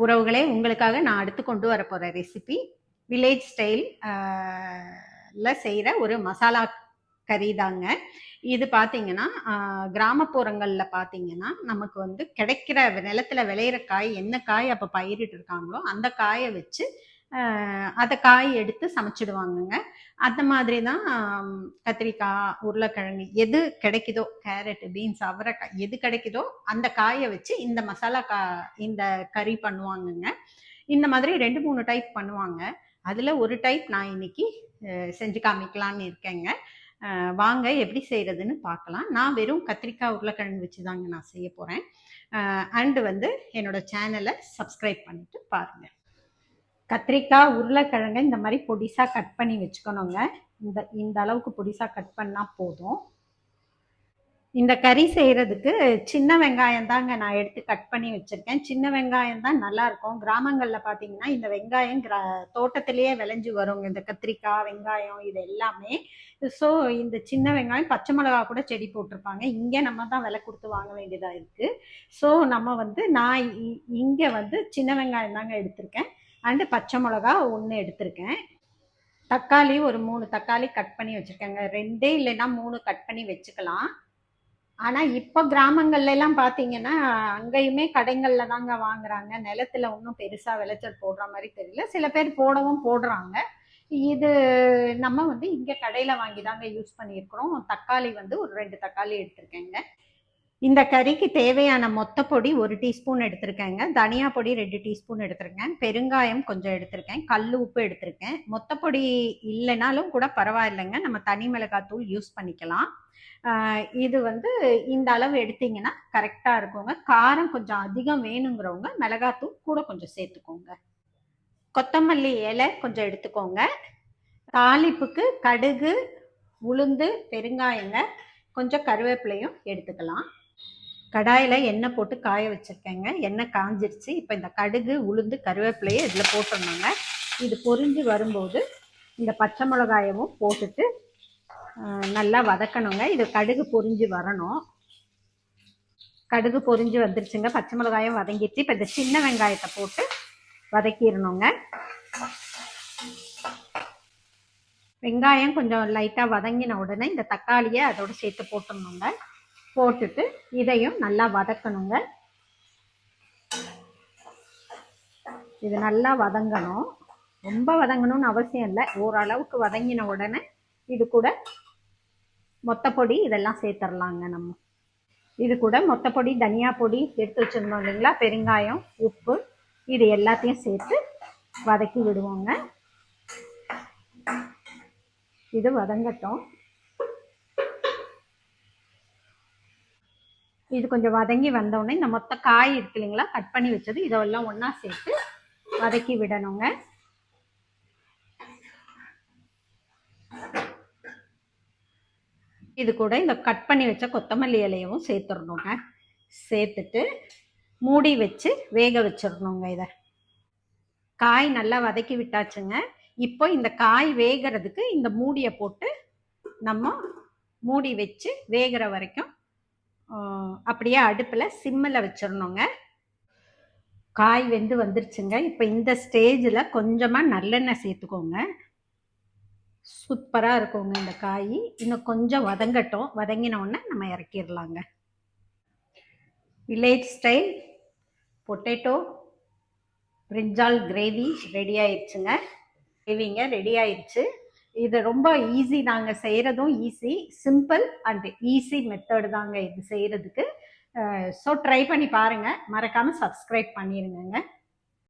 உறவுகளே, உங்களுக்காக நான் அடுத்து கொண்டு வர போற ரெசிபி வில்லேஜ் ஸ்டைல் செய்யற ஒரு மசாலா கறி தாங்க. இது பாத்தீங்கன்னா கிராமப்புறங்கள்ல பாத்தீங்கன்னா நமக்கு வந்து கிடைக்கிற நிலத்துல விளையிற காய், என்ன காய் அப்ப பயிரிட்டு இருக்காங்களோ அந்த காயை வச்சு அதை காய் எடுத்து சமைச்சிடுவாங்கங்க. அந்த மாதிரி தான் கத்திரிக்காய், உருளைக்கிழங்கு எது கிடைக்குதோ, கேரட், பீன்ஸ், அவரைக்காய் எது கிடைக்குதோ அந்த காயை வச்சு இந்த மசாலா இந்த கறி பண்ணுவாங்கங்க. இந்த மாதிரி 2-3 டைப் பண்ணுவாங்க. அதுல ஒரு டைப் நான் இன்னைக்கு செஞ்சு காமிக்கலான்னு இருக்கேங்க. வாங்க எப்படி செய்யறதுன்னு பார்க்கலாம். நான் வெறும் கத்திரிக்காய், உருளைக்கிழங்கு வச்சுதாங்க நான் செய்ய போறேன். அண்ட் வந்து என்னோட சேனலை சப்ஸ்கிரைப் பண்ணிட்டு பாருங்க. கத்திரிக்காய், உருளைக்கிழங்கு இந்த மாதிரி பொடிசா கட் பண்ணி வச்சுக்கணுங்க. இந்த அளவுக்கு பொடிசா கட் பண்ணா போதும். இந்த கறி செய்யறதுக்கு சின்ன வெங்காயம் தாங்க நான் எடுத்து கட் பண்ணி வச்சிருக்கேன். சின்ன வெங்காயம் தான் நல்லா இருக்கும். கிராமங்கள்ல பாத்தீங்கன்னா இந்த வெங்காயம் தோட்டத்திலேயே விளைஞ்சு வருங்க. இந்த கத்திரிக்காய், வெங்காயம் இது எல்லாமே. ஸோ இந்த சின்ன வெங்காயம், பச்சை மிளகா கூட செடி போட்டிருப்பாங்க. இங்கே நம்ம தான் விலை கொடுத்து வாங்க வேண்டியதா இருக்கு. ஸோ நம்ம வந்து நான் இங்க வந்து சின்ன வெங்காயம் தாங்க எடுத்திருக்கேன். அண்டு பச்சை மிளகா 1 எடுத்திருக்கேன். தக்காளி ஒரு 3 தக்காளி கட் பண்ணி வச்சிருக்கேங்க. 2 இல்லைன்னா 3 கட் பண்ணி வச்சுக்கலாம். ஆனா இப்ப கிராமங்கள்ல எல்லாம் பாத்தீங்கன்னா அங்கேயுமே கடைகள்ல தாங்க வாங்குறாங்க. நிலத்துல ஒன்றும் பெருசா விளைச்சல் போடுற மாதிரி தெரியல. சில பேர் போடுறாங்க. இது நம்ம வந்து இங்க கடையில வாங்கி தாங்க யூஸ் பண்ணியிருக்கிறோம். தக்காளி வந்து ஒரு 2 தக்காளி எடுத்திருக்கேங்க. இந்த கறிக்கு தேவையான மொத்த பொடி 1 டீஸ்பூன் எடுத்திருக்கேங்க. தனியா பொடி 2 டீஸ்பூன் எடுத்திருக்கேன். பெருங்காயம் கொஞ்சம் எடுத்திருக்கேன். கல் உப்பு எடுத்திருக்கேன். மொத்த பொடி இல்லைனாலும் கூட பரவாயில்லைங்க, நம்ம தனி மிளகாத்தூள் யூஸ் பண்ணிக்கலாம். இது வந்து இந்த அளவு எடுத்தீங்கன்னா கரெக்டா இருக்குங்க. காரம் கொஞ்சம் அதிகம் வேணுங்கிறவங்க மிளகாத்தூள் கூட கொஞ்சம் சேர்த்துக்கோங்க. கொத்தமல்லி இலை கொஞ்சம் எடுத்துக்கோங்க. தாளிப்புக்கு கடுகு, உளுந்து, பெருங்காயங்க, கொஞ்சம் கருவேப்பிலையும் எடுத்துக்கலாம். கடாயில எண்ணெய் போட்டு காய வச்சிருக்கேங்க. எண்ணெய் காஞ்சிருச்சு. இப்போ இந்த கடுகு, உளுந்து, கருவேப்பிலையை இதில் போட்டுடணுங்க. இது பொரிஞ்சு வரும்போது இந்த பச்சை மிளகாயமும் போட்டுட்டு நல்லா வதக்கணுங்க. இது கடுகு பொரிஞ்சு வரணும். கடுகு பொரிஞ்சு வந்துருச்சுங்க. பச்சை மிளகாயம் வதங்கிடுச்சு. இப்போ இந்த சின்ன வெங்காயத்தை போட்டு வதக்கிடணுங்க. வெங்காயம் கொஞ்சம் லைட்டாக வதங்கின உடனே இந்த தக்காளியை அதோட சேர்த்து போட்டுடணுங்க. போட்டுட்டு இதையும் நல்லா வதக்கணுங்க. இது நல்லா வதங்கணும். ரொம்ப வதங்கணும்னு அவசியம் இல்லை. ஓரளவுக்கு வதங்கின உடனே இது கூட மொத்தப்பொடி இதெல்லாம் சேர்த்துடலாங்க. நம்ம இது கூட மொத்தப்பொடி, தனியா பொடி எடுத்து வச்சிருந்தோம் இல்லைங்களா, பெருங்காயம், உப்பு, இது எல்லாத்தையும் சேர்த்து வதக்கி விடுவோங்க. இது வதங்கட்டும். இது கொஞ்சம் வதங்கி வந்தோடனே இந்த மொத்த காய் இருக்கு இல்லைங்களா, கட் பண்ணி வச்சது, இதெல்லாம் ஒன்றா சேர்த்து வதக்கி விடணுங்க. இது கூட இந்த கட் பண்ணி வச்ச கொத்தமல்லி இலையவும் சேர்த்துடணுங்க. சேர்த்துட்டு மூடி வச்சு வேக வச்சிடணுங்க. இதை காய் நல்லா வதக்கி விட்டாச்சுங்க. இப்போ இந்த காய் வேகிறதுக்கு இந்த மூடியை போட்டு நம்ம மூடி வச்சு வேகிற வரைக்கும் அப்படியே அடுப்பில் சிம்மில் வச்சிடணுங்க. காய் வெந்து வந்துருச்சுங்க. இப்போ இந்த ஸ்டேஜில் கொஞ்சமாக நல்லெண்ணெய் சேர்த்துக்கோங்க. சூப்பராக இருக்குங்க இந்த காய். இன்னும் கொஞ்சம் வதங்கட்டும். வதங்கின உடனே நம்ம இறக்கிடலாங்க. Village style potato brinjal gravy ready ஆயிடுச்சுங்க. கிரேவிங்க ரெடி ஆயிடுச்சு. இது ரொம்ப ஈஸி தாங்க, செய்கிறதும் easy, simple and easy method தாங்க இது செய்கிறதுக்கு. ஸோ ட்ரை பண்ணி பாருங்கள். மறக்காமல் சப்ஸ்கிரைப் பண்ணிடுங்க.